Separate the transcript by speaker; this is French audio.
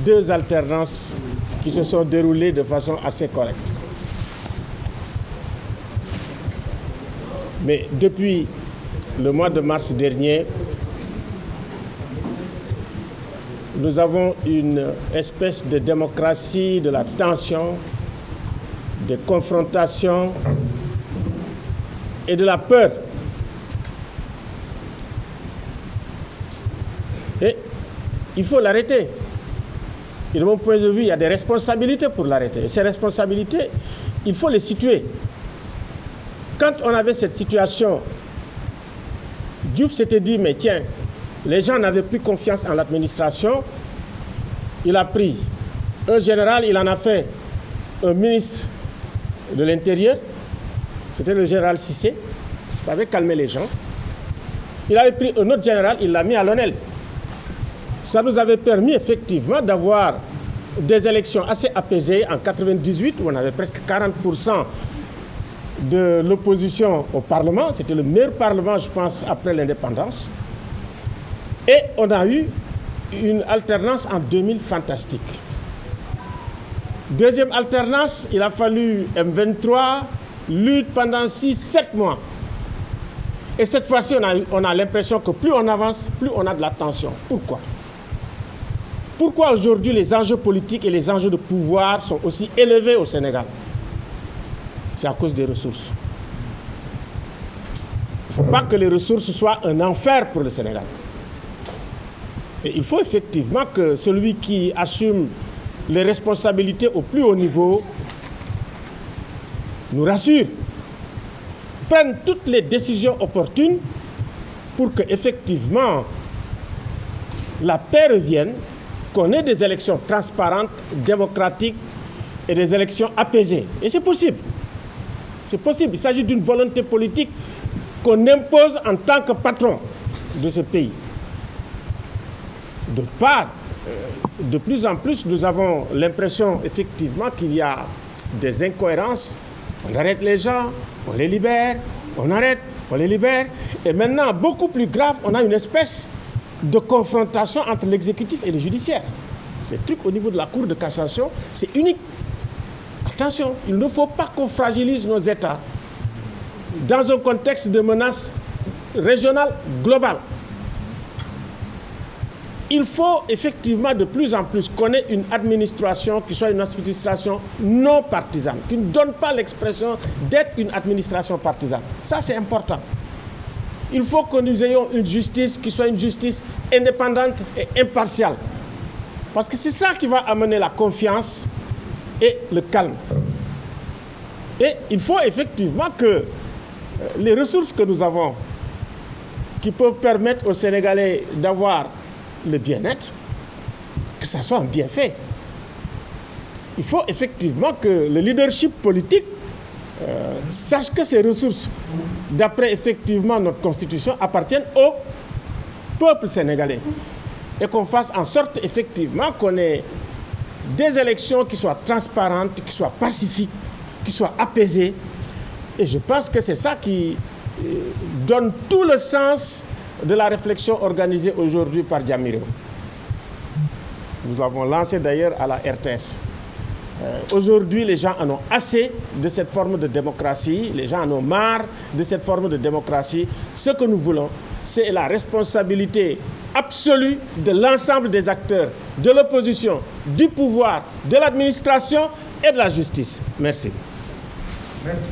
Speaker 1: Deux alternances qui se sont déroulées de façon assez correcte. Mais depuis le mois de mars dernier, nous avons une espèce de démocratie de la tension, des confrontations et de la peur. Et il faut l'arrêter. Et de mon point de vue, il y a des responsabilités pour l'arrêter. Et ces responsabilités, il faut les situer. Quand on avait cette situation, Diouf s'était dit, mais tiens, les gens n'avaient plus confiance en l'administration. Il a pris un général, il en a fait un ministre de l'Intérieur. C'était le général Cissé. Ça avait calmé les gens. Il avait pris un autre général, il l'a mis à l'ONEL. Ça nous avait permis effectivement d'avoir des élections assez apaisées en 1998, où on avait presque 40% de l'opposition au Parlement. C'était le meilleur Parlement, je pense, après l'indépendance. Et on a eu une alternance en 2000 fantastique. Deuxième alternance, il a fallu M23, lutte pendant 6-7 mois. Et cette fois-ci, on a l'impression que plus on avance, plus on a de la tension. Pourquoi ? Pourquoi aujourd'hui les enjeux politiques et les enjeux de pouvoir sont aussi élevés au Sénégal? C'est à cause des ressources. Il ne faut pas que les ressources soient un enfer pour le Sénégal. Et il faut effectivement que celui qui assume les responsabilités au plus haut niveau nous rassure, prenne toutes les décisions opportunes pour que effectivement la paix revienne, qu'on ait des élections transparentes, démocratiques et des élections apaisées. Et c'est possible. C'est possible. Il s'agit d'une volonté politique qu'on impose en tant que patron de ce pays. D'autre part, de plus en plus, nous avons l'impression effectivement qu'il y a des incohérences. On arrête les gens, on les libère, on arrête, on les libère. Et maintenant, beaucoup plus grave, on a une espèce de confrontation entre l'exécutif et le judiciaire. Ce truc au niveau de la Cour de cassation, c'est unique. Attention, il ne faut pas qu'on fragilise nos États dans un contexte de menace régionale globale. Il faut effectivement de plus en plus qu'on ait une administration qui soit une administration non partisane, qui ne donne pas l'expression d'être une administration partisane. Ça, c'est important. Il faut que nous ayons une justice qui soit une justice indépendante et impartiale. Parce que c'est ça qui va amener la confiance et le calme. Et il faut effectivement que les ressources que nous avons, qui peuvent permettre aux Sénégalais d'avoir le bien-être, que ça soit un bienfait. Il faut effectivement que le leadership politique sache que ces ressources, d'après effectivement notre constitution, appartiennent au peuple sénégalais. Et qu'on fasse en sorte effectivement qu'on ait des élections qui soient transparentes, qui soient pacifiques, qui soient apaisées. Et je pense que c'est ça qui donne tout le sens de la réflexion organisée aujourd'hui par Djamilor. Nous l'avons lancé d'ailleurs à la RTS. Aujourd'hui, les gens en ont assez de cette forme de démocratie. Les gens en ont marre de cette forme de démocratie. Ce que nous voulons, c'est la responsabilité absolue de l'ensemble des acteurs, de l'opposition, du pouvoir, de l'administration et de la justice. Merci.
Speaker 2: Merci.